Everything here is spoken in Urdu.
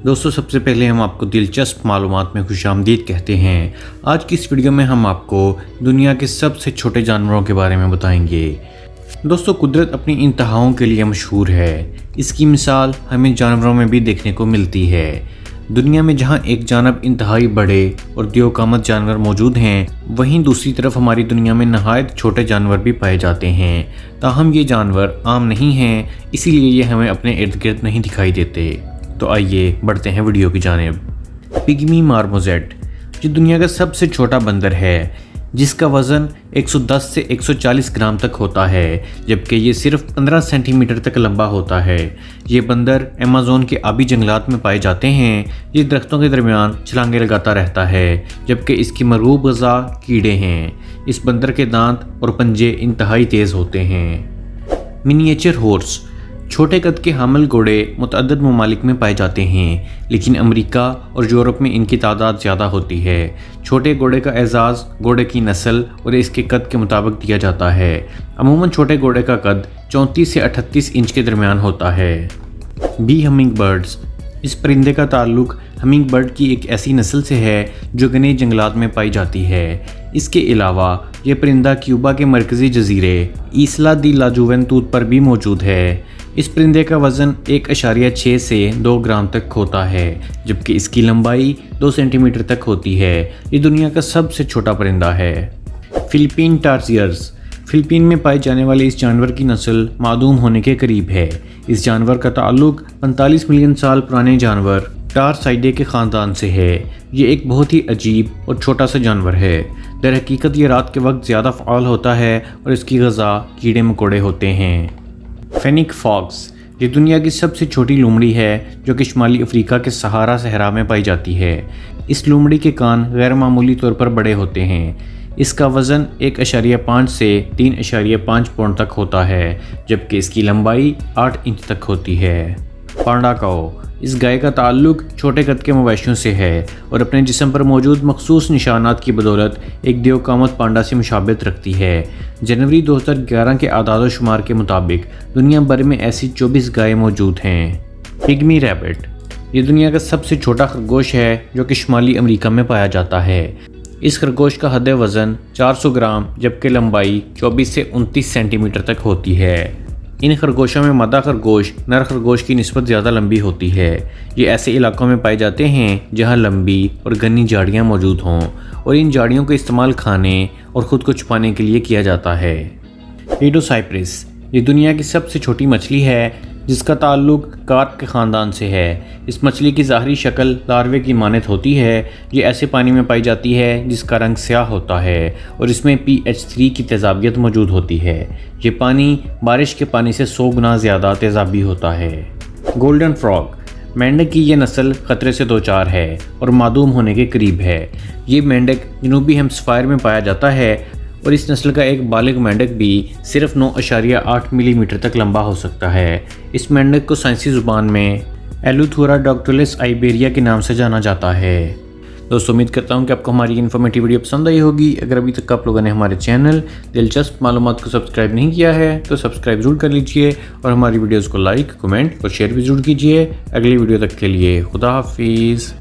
دوستو سب سے پہلے ہم آپ کو دلچسپ معلومات میں خوش آمدید کہتے ہیں۔ آج کی اس ویڈیو میں ہم آپ کو دنیا کے سب سے چھوٹے جانوروں کے بارے میں بتائیں گے۔ دوستو قدرت اپنی انتہاؤں کے لیے مشہور ہے۔ اس کی مثال ہمیں جانوروں میں بھی دیکھنے کو ملتی ہے۔ دنیا میں جہاں ایک جانب انتہائی بڑے اور دیوقامت جانور موجود ہیں، وہیں دوسری طرف ہماری دنیا میں نہایت چھوٹے جانور بھی پائے جاتے ہیں۔ تاہم یہ جانور عام نہیں ہیں، اسی لیے یہ ہمیں اپنے ارد گرد نہیں دکھائی دیتے۔ تو آئیے بڑھتے ہیں ویڈیو کی جانب۔ پگمی مارموزیٹ یہ دنیا کا سب سے چھوٹا بندر ہے، جس کا وزن 110 سے 140 گرام تک ہوتا ہے، جبکہ یہ صرف 15 سینٹی میٹر تک لمبا ہوتا ہے۔ یہ بندر ایمیزون کے آبی جنگلات میں پائے جاتے ہیں۔ یہ درختوں کے درمیان چھلانگیں لگاتا رہتا ہے، جبکہ اس کی مرغوب غذا کیڑے ہیں۔ اس بندر کے دانت اور پنجے انتہائی تیز ہوتے ہیں۔ منیچر ہارس چھوٹے قد کے حامل گھوڑے متعدد ممالک میں پائے جاتے ہیں، لیکن امریکہ اور یورپ میں ان کی تعداد زیادہ ہوتی ہے۔ چھوٹے گھوڑے کا اعزاز گھوڑے کی نسل اور اس کے قد کے مطابق دیا جاتا ہے۔ عموماً چھوٹے گھوڑے کا قد 34 سے 38 انچ کے درمیان ہوتا ہے۔ بی ہمنگ برڈز اس پرندے کا تعلق ہمنگ برڈ کی ایک ایسی نسل سے ہے جو گھنے جنگلات میں پائی جاتی ہے۔ اس کے علاوہ یہ پرندہ کیوبا کے مرکزی جزیرے ایسلا دی لا جوونتود پر بھی موجود ہے۔ اس پرندے کا وزن 1.6 سے 2 گرام تک ہوتا ہے، جبکہ اس کی لمبائی 2 سینٹی میٹر تک ہوتی ہے۔ یہ دنیا کا سب سے چھوٹا پرندہ ہے۔ فلپین ٹارسیئرز فلپین میں پائے جانے والے اس جانور کی نسل معدوم ہونے کے قریب ہے۔ اس جانور کا تعلق 45 ملین سال پرانے جانور ٹارسائیڈے کے خاندان سے ہے۔ یہ ایک بہت ہی عجیب اور چھوٹا سا جانور ہے۔ در حقیقت یہ رات کے وقت زیادہ فعال ہوتا ہے اور اس کی غذا کیڑے مکوڑے ہوتے ہیں۔ فینک فاکس یہ دنیا کی سب سے چھوٹی لومڑی ہے جو کہ شمالی افریقہ کے سہارا صحرا میں پائی جاتی ہے۔ اس لومڑی کے کان غیر معمولی طور پر بڑے ہوتے ہیں۔ اس کا وزن 1.5 سے 3.5 پاؤنڈ تک ہوتا ہے، جبکہ اس کی لمبائی 8 انچ تک ہوتی ہے۔ پانڈا کاؤ اس گائے کا تعلق چھوٹے قد کے مویشیوں سے ہے اور اپنے جسم پر موجود مخصوص نشانات کی بدولت ایک دیوقامت پانڈا سے مشابہت رکھتی ہے۔ جنوری 2011 کے اعداد و شمار کے مطابق دنیا بھر میں ایسی 24 گائے موجود ہیں۔ پگمی ریبٹ یہ دنیا کا سب سے چھوٹا خرگوش ہے جو کہ شمالی امریکہ میں پایا جاتا ہے۔ اس خرگوش کا حد وزن 400 گرام جبکہ لمبائی 24 سے 29 سینٹی میٹر تک ہوتی ہے۔ ان خرگوشوں میں مادہ خرگوش نر خرگوش کی نسبت زیادہ لمبی ہوتی ہے۔ یہ ایسے علاقوں میں پائے جاتے ہیں جہاں لمبی اور گھنی جھاڑیاں موجود ہوں، اور ان جھاڑیوں کا استعمال کھانے اور خود کو چھپانے کے لیے کیا جاتا ہے۔ پیڈوسائپرس یہ دنیا کی سب سے چھوٹی مچھلی ہے جس کا تعلق کارپ کے خاندان سے ہے۔ اس مچھلی کی ظاہری شکل لاروے کی مانند ہوتی ہے۔ یہ ایسے پانی میں پائی جاتی ہے جس کا رنگ سیاہ ہوتا ہے اور اس میں pH 3 کی تیزابیت موجود ہوتی ہے۔ یہ پانی بارش کے پانی سے 100 گنا زیادہ تیزابی ہوتا ہے۔ گولڈن فراگ مینڈک کی یہ نسل خطرے سے دوچار ہے اور معدوم ہونے کے قریب ہے۔ یہ مینڈک جنوبی ہیمسفائر میں پایا جاتا ہے اور اس نسل کا ایک بالغ مینڈک بھی صرف 9.8 ملی میٹر تک لمبا ہو سکتا ہے۔ اس مینڈک کو سائنسی زبان میں ایلوتھورا ڈاکٹولس آئیبیریا کے نام سے جانا جاتا ہے۔ دوستو امید کرتا ہوں کہ آپ کو ہماری انفارمیٹیو ویڈیو پسند آئی ہوگی۔ اگر ابھی تک آپ لوگوں نے ہمارے چینل دلچسپ معلومات کو سبسکرائب نہیں کیا ہے تو سبسکرائب ضرور کر لیجئے اور ہماری ویڈیوز کو لائک، کمنٹ اور شیئر بھی ضرور کیجئے۔ اگلی ویڈیو تک کے لیے خدا حافظ۔